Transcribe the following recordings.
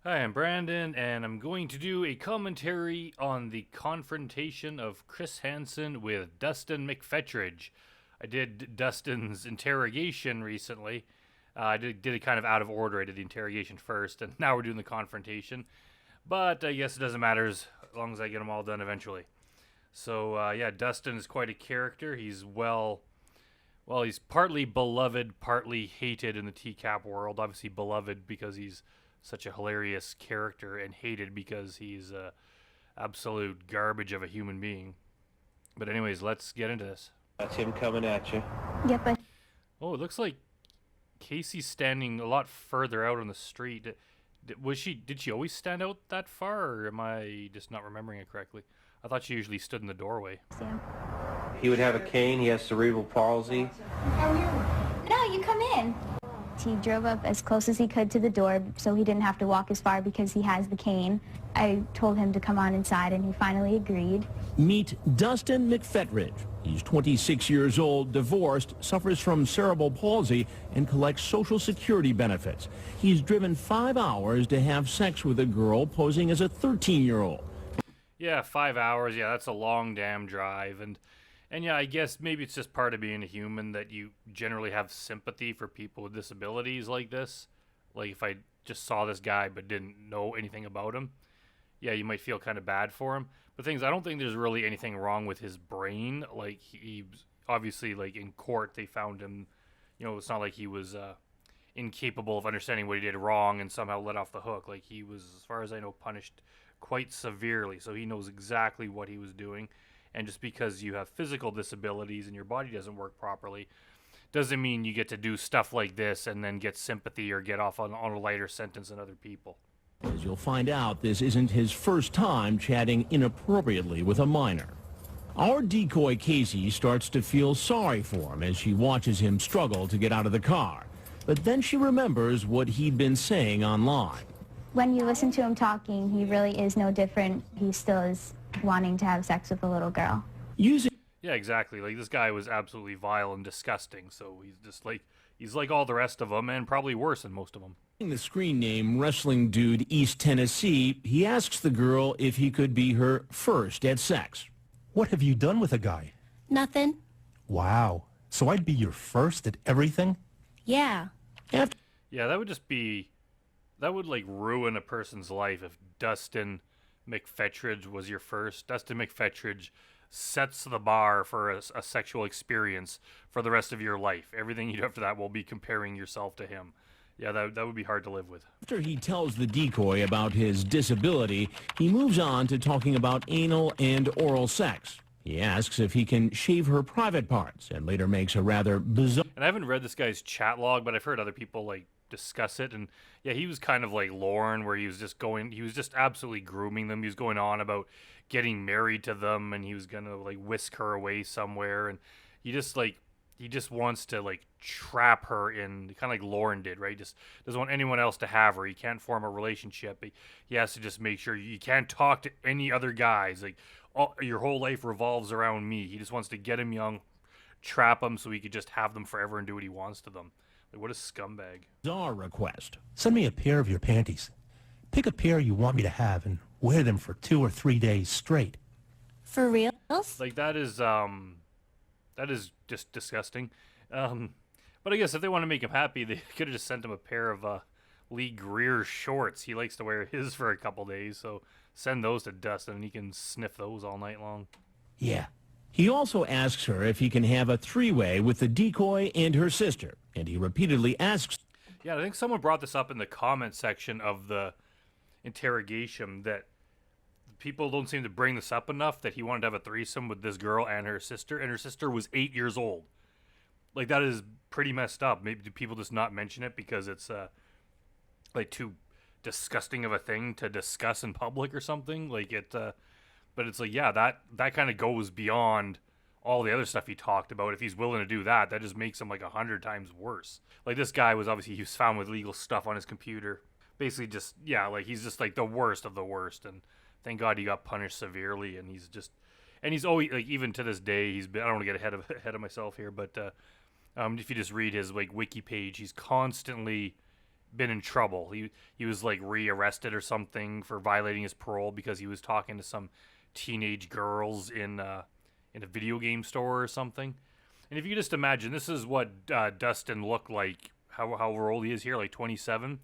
Hi, I'm Brandon, and I'm going to do a commentary on the confrontation of Chris Hansen with Dustin McPhetridge. I did Dustin's interrogation recently. I did it kind of out of order. I did the interrogation first, and now we're doing the confrontation. But I guess it doesn't matter as long as I get them all done eventually. So, yeah, Dustin is quite a character. He's partly beloved, partly hated in the TCAP world. Obviously beloved because he's such a hilarious character, and hated because he's a absolute garbage of a human being. But anyways, let's get into this. That's him coming at you. Yep. Oh, it looks like Casey's standing a lot further out on the street. Did she always stand out that far, or am I just not remembering it correctly? I thought she usually stood in the doorway. Sam. He would have a cane. He has cerebral palsy. No, you come in. He drove up as close as he could to the door so he didn't have to walk as far because he has the cane. I told him to come on inside, and he finally agreed. Meet Dustin McPhetridge. He's 26 years old, divorced, suffers from cerebral palsy, and collects Social Security benefits. He's driven 5 hours to have sex with a girl posing as a 13-year-old. Yeah, 5 hours. Yeah, that's a long damn drive. And yeah, I guess maybe it's just part of being a human that you generally have sympathy for people with disabilities like this. Like if I just saw this guy but didn't know anything about him, yeah, you might feel kind of bad for him. But I don't think there's really anything wrong with his brain. Like he obviously, like in court, they found him, it's not like he was incapable of understanding what he did wrong and somehow let off the hook. Like he was, as far as I know, punished quite severely. So he knows exactly what he was doing. And just because you have physical disabilities and your body doesn't work properly doesn't mean you get to do stuff like this and then get sympathy or get off on a lighter sentence than other people. As you'll find out, this isn't his first time chatting inappropriately with a minor. Our decoy Casey starts to feel sorry for him as she watches him struggle to get out of the car. But then she remembers what he'd been saying online. When you listen to him talking, he really is no different. He still is wanting to have sex with a little girl. Yeah, exactly. Like this guy was absolutely vile and disgusting. So he's like all the rest of them, and probably worse than most of them. Using the screen name Wrestling Dude East Tennessee, he asks the girl if he could be her first at sex. What have you done with a guy? Nothing. Wow. So I'd be your first at everything? Yeah. Yeah, that would like ruin a person's life if Dustin McPhetridge was your first. Dustin McPhetridge sets the bar for a sexual experience for the rest of your life. Everything you do after that will be comparing yourself to him. Yeah, that would be hard to live with. After he tells the decoy about his disability, he moves on to talking about anal and oral sex. He asks if he can shave her private parts and later makes a rather bizarre... And I haven't read this guy's chat log, but I've heard other people discuss it, and yeah, he was kind of like Lauren, where he was just absolutely grooming them. He was going on about getting married to them, and he was gonna whisk her away somewhere, and he just wants to trap her in, kind of like Lauren did, right? He just doesn't want anyone else to have her. He can't form a relationship. He has to just make sure you can't talk to any other guys. Your whole life revolves around me. He just wants to get them young, trap them so he could just have them forever and do what he wants to them. What a scumbag. Bizarre request. Send me a pair of your panties. Pick a pair you want me to have and wear them for 2 or 3 days straight. For real? That is just disgusting. But I guess if they want to make him happy, they could have just sent him a pair of Lee Greer shorts. He likes to wear his for a couple days, so send those to Dustin and he can sniff those all night long. Yeah. He also asks her if he can have a three-way with the decoy and her sister, and he repeatedly asks... Yeah, I think someone brought this up in the comment section of the interrogation, that people don't seem to bring this up enough, that he wanted to have a threesome with this girl and her sister was 8 years old. That is pretty messed up. Maybe do people just not mention it because it's too disgusting of a thing to discuss in public or something? But it's that kind of goes beyond all the other stuff he talked about. If he's willing to do that, that just makes him 100 times worse. This guy was found with legal stuff on his computer. Basically just, he's just the worst of the worst. And thank God he got punished severely. And he's always, even to this day, I don't want to get ahead of myself here, but if you just read his wiki page, he's constantly been in trouble. He was like rearrested or something for violating his parole because he was talking to some teenage girls in a video game store or something. And if you just imagine, this is what Dustin looked like, how old he is here, like 27.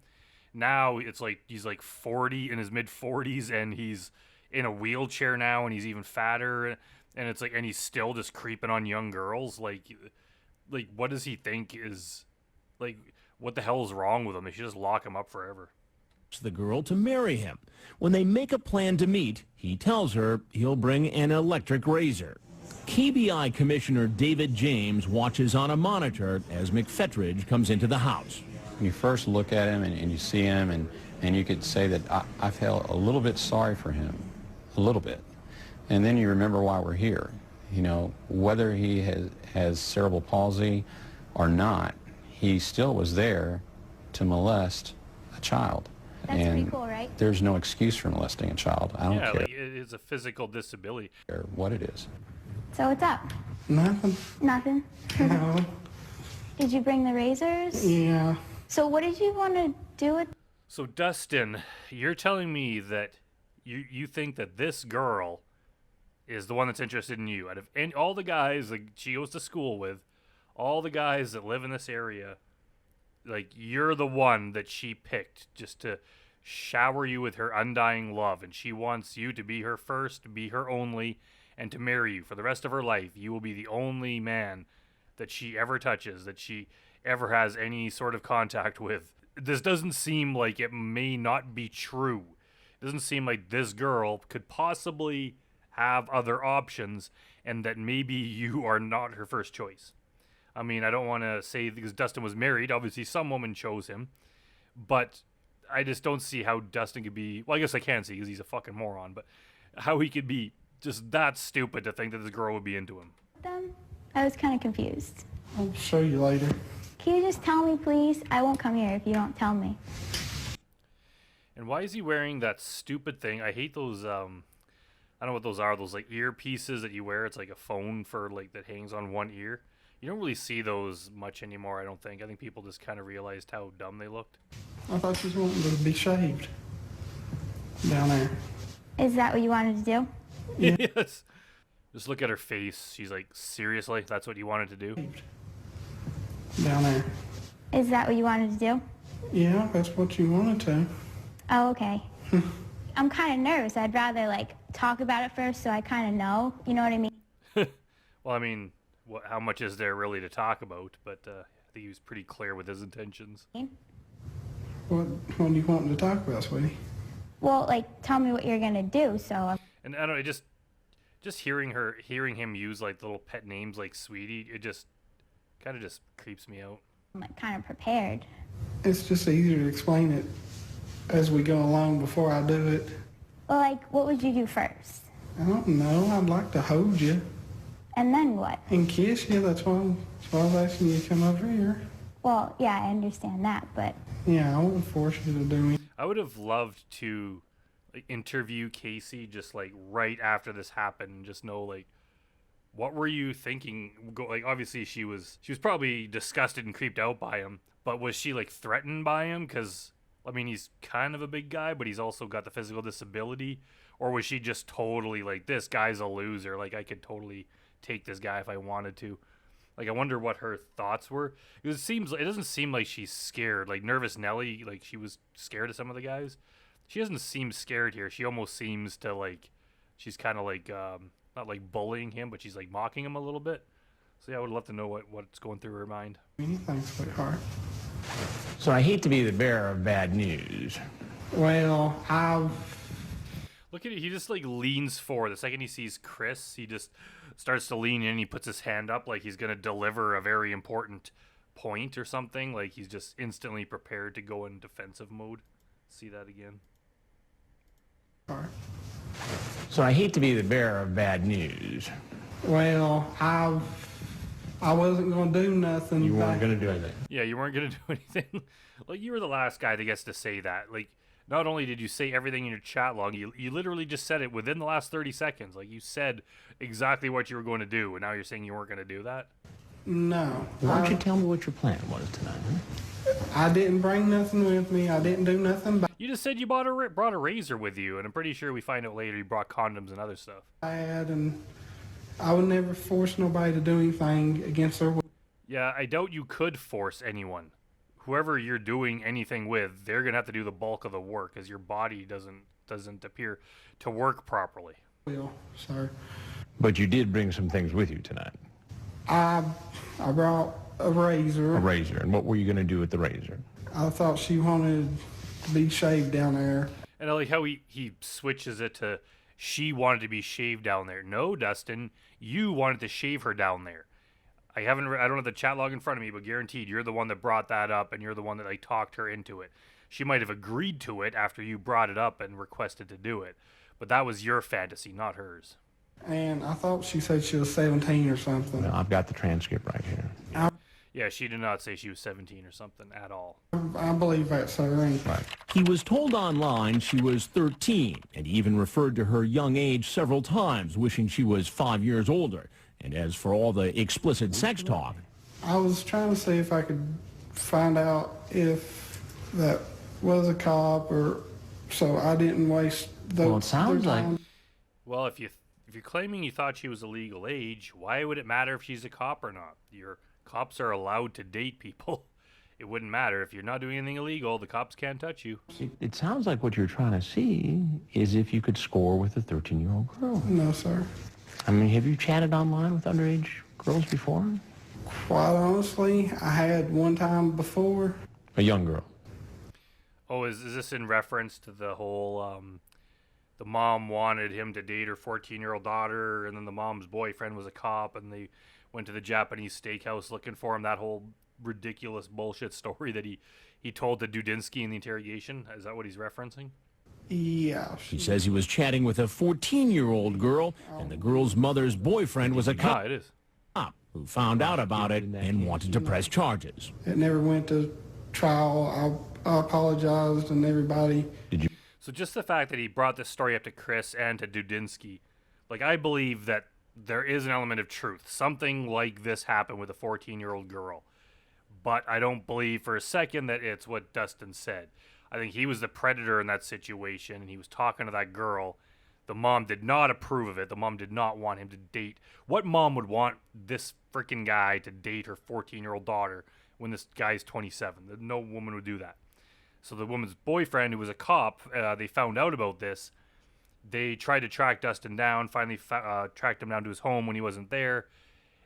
Now it's like he's like 40, in his mid 40s, and he's in a wheelchair now, and he's even fatter, and it's like, and he's still just creeping on young girls. Like what does he think is, like, what the hell is wrong with him? They should just lock him up forever. The girl to marry him. When they make a plan to meet, he tells her he'll bring an electric razor. KBI Commissioner David James watches on a monitor as McPhetridge comes into the house. You first look at him and you see him, and you could say that I felt a little bit sorry for him, a little bit. And then you remember why we're here. You know, whether he has cerebral palsy or not, he still was there to molest a child. That's pretty cool, right? There's no excuse for molesting a child. I don't care Like, it's a physical disability. what it is. So what's up? Nothing. Nothing. No. Did you bring the razors? Yeah. So what did you want to do with? So Dustin, you're telling me that you think that this girl is the one that's interested in you. Out of all the guys that she goes to school with, all the guys that live in this area, like, you're the one that she picked just to shower you with her undying love, and she wants you to be her first, be her only, and to marry you for the rest of her life. You will be the only man that she ever touches, that she ever has any sort of contact with. This doesn't seem like it may not be true. It doesn't seem like this girl could possibly have other options, and that maybe you are not her first choice. I mean, I don't want to say because Dustin was married. Obviously, some woman chose him. But I just don't see how Dustin could be... Well, I guess I can see because he's a fucking moron. But how he could be just that stupid to think that this girl would be into him. Them? I was kind of confused. I'll show you later. Can you just tell me, please? I won't come here if you don't tell me. And why is he wearing that stupid thing? I hate those... I don't know what those are. Those, like, earpieces that you wear. It's like a phone for, like, that hangs on one ear. You don't really see those much anymore, I don't think. I think people just kind of realized how dumb they looked. I thought you was wanting to be shaved. Down there. Is that what you wanted to do? Yes. Just look at her face. She's like, seriously? That's what you wanted to do? Down there. Is that what you wanted to do? Yeah, that's what you wanted to. Oh, okay. I'm kind of nervous. I'd rather, like, talk about it first so I kind of know. You know what I mean? Well, I mean, how much is there really to talk about? But I think he was pretty clear with his intentions. What do you want to talk about, sweetie? Well, like, tell me what you're going to do, so... And I don't know, just hearing him use, like, little pet names like Sweetie, it just kind of just creeps me out. I'm, like, kind of prepared. It's just easier to explain it as we go along before I do it. Well, like, what would you do first? I don't know. I'd like to hold you And then what? and kiss you. That's why I was asking you to come over here. Well, yeah, I understand that, but... Yeah, I wouldn't force you to do anything. I would have loved to, like, interview Casey just, like, right after this happened and just know, like, what were you thinking? Like, obviously she was probably disgusted and creeped out by him, but was she, like, threatened by him? Because, I mean, he's kind of a big guy, but he's also got the physical disability. Or was she just totally like, this guy's a loser, like, I could totally take this guy if I wanted to? Like, I wonder what her thoughts were. Because it doesn't seem like she's scared. Like, Nervous Nelly, like, she was scared of some of the guys. She doesn't seem scared here. She almost seems to, like, she's kind of like, not like bullying him, but she's like mocking him a little bit. So yeah, I would love to know what's going through her mind. Anything, sweetheart. So I hate to be the bearer of bad news. Well, Look at it. He just, like, leans forward. The second he sees Chris, he just starts to lean in. He puts his hand up like he's going to deliver a very important point or something. Like, he's just instantly prepared to go in defensive mode. See that again. So I hate to be the bearer of bad news. well, I wasn't going to do nothing. You weren't going to do anything. Yeah, you weren't going to do anything. Like, you were the last guy that gets to say that. Like, not only did you say everything in your chat log, you literally just said it within the last 30 seconds. Like, you said exactly what you were going to do, and now you're saying you weren't going to do that? No. Why don't you tell me what your plan was tonight, huh? I didn't bring nothing with me. I didn't do nothing You just said you brought a razor with you, and I'm pretty sure we find out later you brought condoms and other stuff. bad, and I would never force nobody to do anything against their will. Yeah, I doubt you could force anyone. Whoever you're doing anything with, they're gonna have to do the bulk of the work, as your body doesn't appear to work properly. So But you did bring some things with you tonight. I brought a razor. A razor. And what were you going to do with the razor? I thought she wanted to be shaved down there. And I like how he switches it to she wanted to be shaved down there. No, Dustin, you wanted to shave her down there. I don't have the chat log in front of me, but guaranteed you're the one that brought that up, and you're the one that like talked her into it. She might have agreed to it after you brought it up and requested to do it, but that was your fantasy, not hers. And I thought she said she was 17 or something. Well, I've got the transcript right here. Yeah, she did not say she was 17 or something at all. I believe that, sir. Right. He was told online she was 13, and he even referred to her young age several times, wishing she was 5 years older. And as for all the explicit sex talk, I was trying to see if I could find out if that was a cop, or so I didn't waste the. Well, it sounds like. Well, if you're claiming you thought she was a legal age, why would it matter if she's a cop or not? Your cops are allowed to date people. It wouldn't matter. If you're not doing anything illegal, the cops can't touch you. It sounds like what you're trying to see is if you could score with a 13-year-old girl. No, sir. I mean, have you chatted online with underage girls before? Quite honestly, I had one time before. A young girl. Oh, is this in reference to the whole, the mom wanted him to date her 14-year-old daughter, and then the mom's boyfriend was a cop, and they went to the Japanese steakhouse looking for him, that whole ridiculous bullshit story that he told to Dudinsky in the interrogation? Is that what he's referencing? Yeah. He says he was chatting with a 14-year-old girl, and the girl's mother's boyfriend was a Yeah, cop it is. who found out about it and wanted to press charges. It never went to trial. I apologized, and everybody. So just the fact that he brought this story up to Chris and to Dudinsky, like, I believe that there is an element of truth. Something like this happened with a 14-year-old girl. But I don't believe for a second that it's what Dustin said. I think he was the predator in that situation, and he was talking to that girl. The mom did not approve of it. The mom did not want him to date. What mom would want this freaking guy to date her 14-year-old daughter when this guy's 27? No woman would do that. So the woman's boyfriend, who was a cop, they found out about this. They tried to track Dustin down, finally tracked him down to his home when he wasn't there,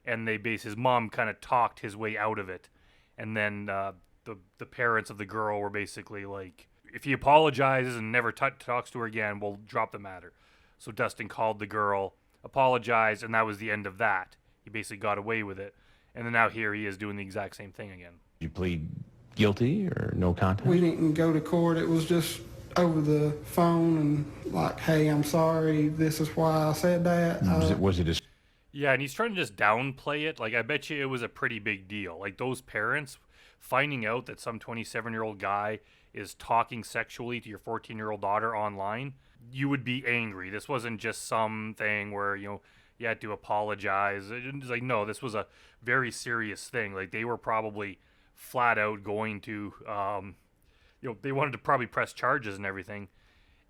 and his mom kind of talked his way out of it. And then the parents of the girl were basically like, if he apologizes and never talks to her again, we'll drop the matter. So Dustin called the girl, apologized, and that was the end of that. He basically got away with it. And then now here he is doing the exact same thing again. Did you plead guilty or no contest? We didn't go to court. It was just over the phone and like, hey, I'm sorry. This is why I said that. Was it a... Yeah, and he's trying to just downplay it. Like, I bet you it was a pretty big deal. Like, those parents finding out that some 27-year-old guy is talking sexually to your 14-year-old daughter online, you would be angry. This wasn't just something where, you had to apologize. It's like, no, this was a very serious thing. Like, they were probably flat out going to, they wanted to probably press charges and everything.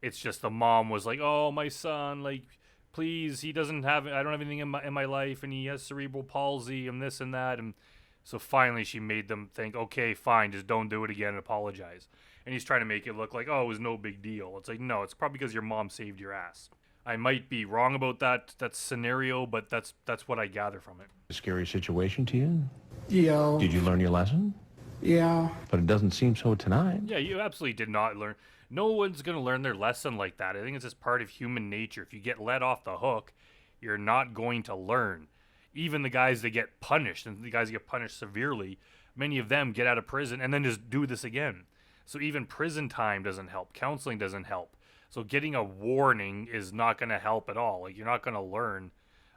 It's just the mom was like, oh, my son, like, please, I don't have anything in my life, and he has cerebral palsy and this and that. And so finally she made them think, okay, fine, just don't do it again and apologize. And he's trying to make it look like, oh, it was no big deal. It's like, no, it's probably because your mom saved your ass. I might be wrong about that scenario, but that's what I gather from it. A scary situation to you? Yeah. Did you learn your lesson? Yeah. But it doesn't seem so tonight. Yeah, you absolutely did not learn. No one's going to learn their lesson like that. I think it's just part of human nature. If you get let off the hook, you're not going to learn. Even the guys that get punished, and the guys that get punished severely, many of them get out of prison and then just do this again. So even prison time doesn't help. Counseling doesn't help. So getting a warning is not going to help at all. Like, you're not going to learn.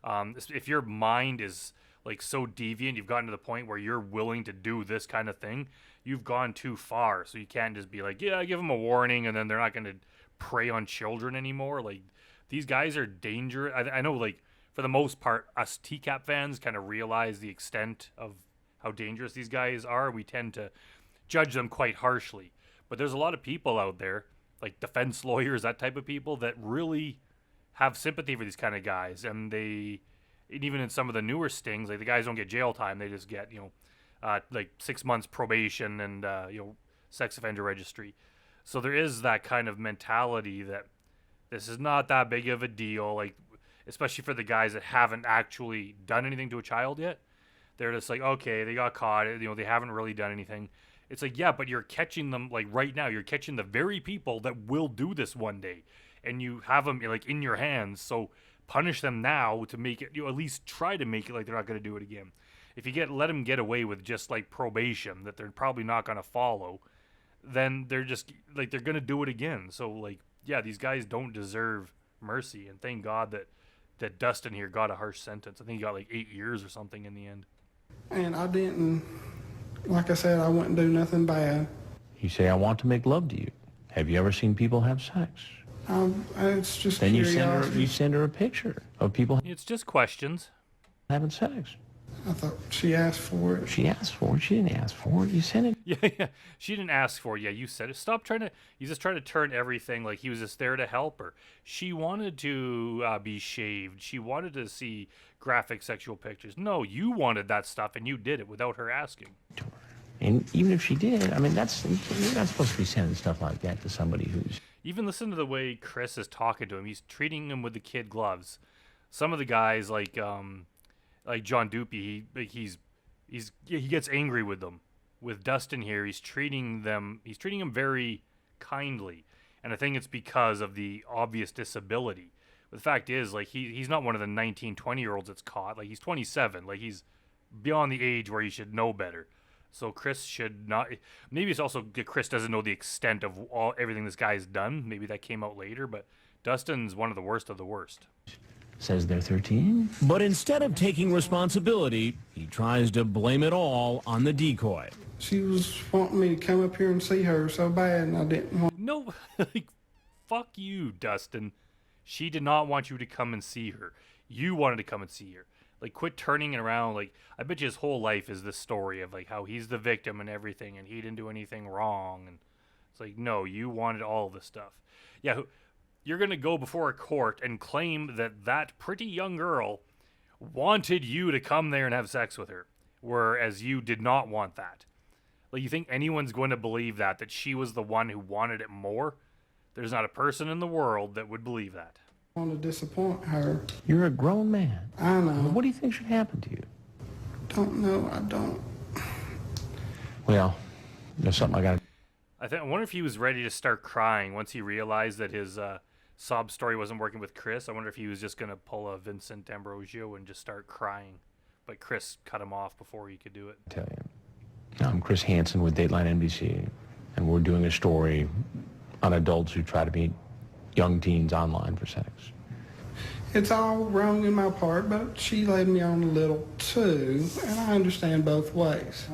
If your mind is like so deviant, you've gotten to the point where you're willing to do this kind of thing, you've gone too far. So you can't just be like, yeah, give them a warning, and then they're not going to prey on children anymore. Like, these guys are dangerous. I know, like, for the most part, us TCAP fans kind of realize the extent of how dangerous these guys are. We tend to judge them quite harshly. But there's a lot of people out there, like defense lawyers, that type of people, that really have sympathy for these kind of guys. And even in some of the newer stings, like the guys don't get jail time. They just get, like 6 months probation and, sex offender registry. So there is that kind of mentality that this is not that big of a deal, like, especially for the guys that haven't actually done anything to a child yet. They're just like, okay, they got caught, they haven't really done anything. It's like, yeah, but you're catching them, like, right now. You're catching the very people that will do this one day. And you have them, like, in your hands. So punish them now to make it, at least try to make it like they're not going to do it again. If you let them get away with just, like, probation that they're probably not going to follow, then they're just, like, they're going to do it again. So, like, yeah, these guys don't deserve mercy. And thank God that Dustin here got a harsh sentence. I think he got, like, 8 years or something in the end. And I didn't, like I said, I wouldn't do nothing bad. You say, I want to make love to you. Have you ever seen people have sex? It's just Then curiosity. you send her a picture of people It's just questions. having sex. I thought she asked for it. She asked for it. She didn't ask for it. You sent it. Yeah. She didn't ask for it. Yeah, you said it. Stop trying to... You just trying to turn everything like he was just there to help her. She wanted to be shaved. She wanted to see graphic sexual pictures. No, you wanted that stuff, and you did it without her asking. And even if she did, I mean, you're not supposed to be sending stuff like that to somebody who's... Even listen to the way Chris is talking to him. He's treating him with the kid gloves. Some of the guys, like John Dupe, he gets angry with them. With Dustin here, he's treating him very kindly. And I think it's because of the obvious disability. But the fact is, like, he's not one of the 19, 20-year-olds that's caught. Like, he's 27. Like, he's beyond the age where he should know better. So Chris should not... Maybe it's also Chris doesn't know the extent of everything this guy's done. Maybe that came out later. But Dustin's one of the worst of the worst. Says they're 13. But instead of taking responsibility, he tries to blame it all on the decoy. She was wanting me to come up here and see her so bad, and I didn't want... No, like, fuck you, Dustin. She did not want you to come and see her. You wanted to come and see her. Like, quit turning it around. Like, I bet you his whole life is this story of, like, how he's the victim and everything, and he didn't do anything wrong. And it's like, no, you wanted all this stuff. Yeah, you're going to go before a court and claim that pretty young girl wanted you to come there and have sex with her, whereas you did not want that. Like, you think anyone's going to believe that she was the one who wanted it more? There's not a person in the world that would believe that. I want to disappoint her. You're a grown man. I know. What do you think should happen to you? Don't know. I don't. Well, there's something I got to... I wonder if he was ready to start crying once he realized that his sob story wasn't working with Chris. I wonder if he was just going to pull a Vincent D'Ambrosio and just start crying. But Chris cut him off before he could do it. tell you. I'm Chris Hansen with Dateline NBC, and we're doing a story on adults who try to meet young teens online for sex. It's all wrong in my part, but she led me on a little too, and I understand both ways.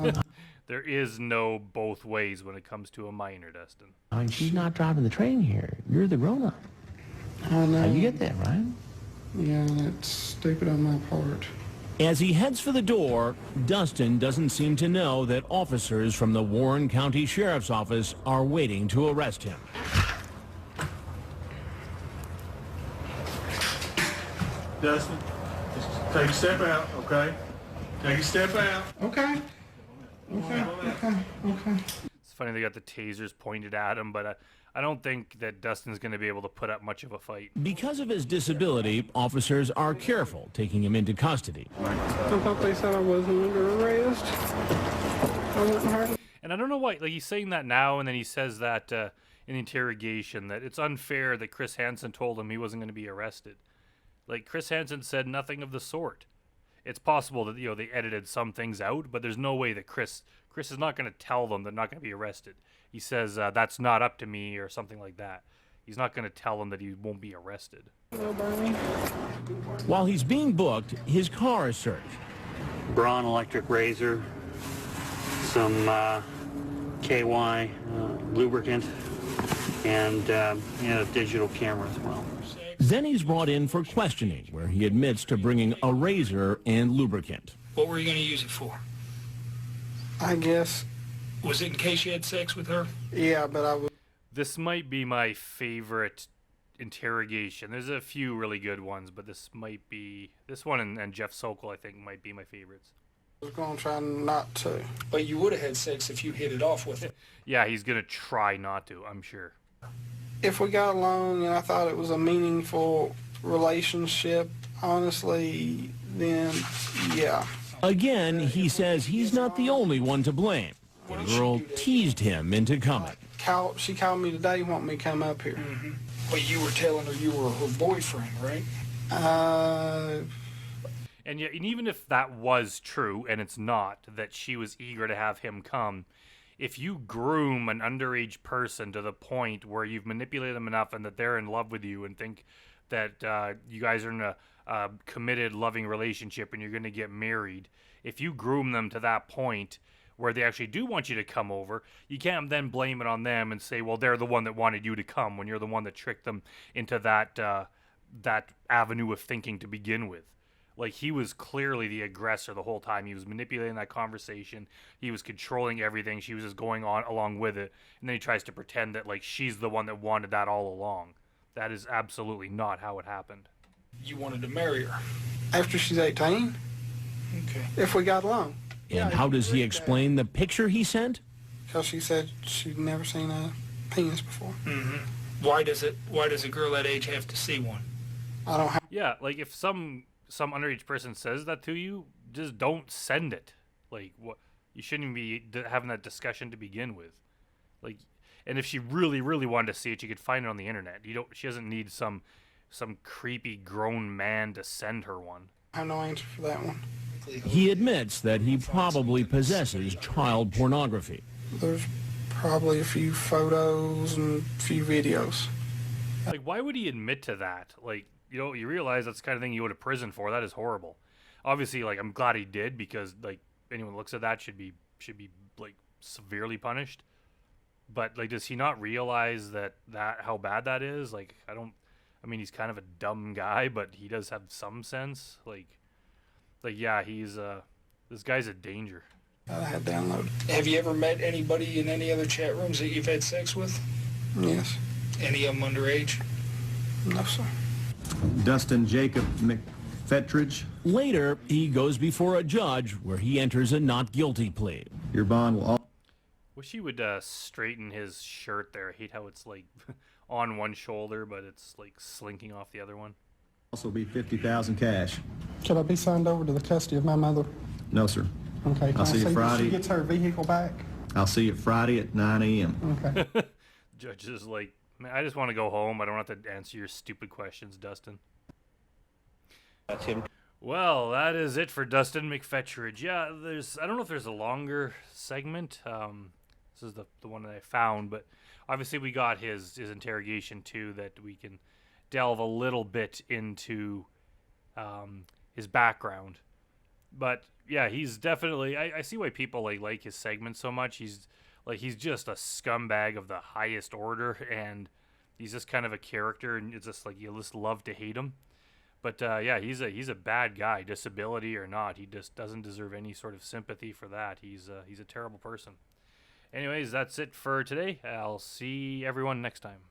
There is no both ways when it comes to a minor, Dustin. I mean, she's not driving the train here. You're the grown-up. I know. Now, you get that, right? Yeah, that's stupid on my part. As he heads for the door, Dustin doesn't seem to know that officers from the Warren County Sheriff's Office are waiting to arrest him. Dustin, just take a step out, okay? Take a step out. Okay. Okay. It's funny they got the tasers pointed at him, but I don't think that Dustin's going to be able to put up much of a fight. Because of his disability, officers are careful taking him into custody. I thought they said I wasn't under arrest. I wasn't hurt. And I don't know why. Like, he's saying that now, and then he says that in interrogation, that it's unfair that Chris Hansen told him he wasn't going to be arrested. Like, Chris Hansen said nothing of the sort. It's possible that, they edited some things out, but there's no way that Chris is not going to tell them they're not going to be arrested. He says, that's not up to me, or something like that. He's not going to tell them that he won't be arrested. While he's being booked, his car is searched. Braun electric razor, some KY lubricant, and digital camera as well. Then he's brought in for questioning, where he admits to bringing a razor and lubricant. What were you going to use it for? I guess, Was it in case you had sex with her? yeah, but I was. This might be my favorite interrogation. There's a few really good ones, but this one and Jeff Sokol, I think, might be my favorites. Was going to try not to. But you would have had sex if you hit it off with her. Yeah, he's gonna try not to, I'm sure. If we got along and I thought it was a meaningful relationship, honestly, then yeah. Again, he says he's not the only one to blame. The girl teased him into coming. She called me today, wanting me to come up here. Mm-hmm. But you were telling her you were her boyfriend, right? And even if that was true, and it's not, that she was eager to have him come, if you groom an underage person to the point where you've manipulated them enough and that they're in love with you and think that you guys are in a committed, loving relationship and you're going to get married, if you groom them to that point where they actually do want you to come over, you can't then blame it on them and say, well, they're the one that wanted you to come when you're the one that tricked them into that avenue of thinking to begin with. Like, he was clearly the aggressor the whole time. He was manipulating that conversation. He was controlling everything. She was just going on along with it. And then he tries to pretend that, like, she's the one that wanted that all along. That is absolutely not how it happened. You wanted to marry her. After she's 18, Okay. if we got along. And how does he explain the picture he sent? Because she said she'd never seen a penis before. Mm-hmm. Why does a girl that age have to see one? I don't have. Yeah, like, if some underage person says that to you, just don't send it. Like, what? You shouldn't be having that discussion to begin with. Like, and if she really, really wanted to see it, she could find it on the internet. She doesn't need some creepy grown man to send her one. I have no answer for that one. He admits that he probably possesses child pornography. There's probably a few photos and a few videos. Like, why would he admit to that? Like, you realize that's the kind of thing you go to prison for. That is horrible. Obviously, like, I'm glad he did, because, like, anyone who looks at that should be like, severely punished. But, like, does he not realize that how bad that is? Like, I mean, he's kind of a dumb guy, but he does have some sense. Like yeah, this guy's a danger. I had downloaded. Have you ever met anybody in any other chat rooms that you've had sex with? Yes. Any of them underage? No, sir. Dustin Jacob McPhetridge. Later, he goes before a judge where he enters a not guilty plea. Your bond will Wish he would straighten his shirt there. I hate how it's, like, on one shoulder, but it's, like, slinking off the other one. also be $50,000 cash. Should I be signed over to the custody of my mother? No, sir. Okay. I'll see you Friday. She gets her vehicle back? I'll see you Friday at 9 a.m. Okay. Judge is like, man, I just want to go home. I don't have to answer your stupid questions, Dustin. That's him. Well, that is it for Dustin McPhetridge. Yeah, I don't know if there's a longer segment. This is the one that I found, but obviously we got his interrogation too, that we can delve a little bit into his background. But yeah, he's definitely, I see why people like his segments so much. He's just a scumbag of the highest order, and he's just kind of a character, and it's just like you just love to hate him. But yeah, he's a bad guy, disability or not. He just doesn't deserve any sort of sympathy for that. He's a terrible person. Anyways, that's it for today. I'll see everyone next time.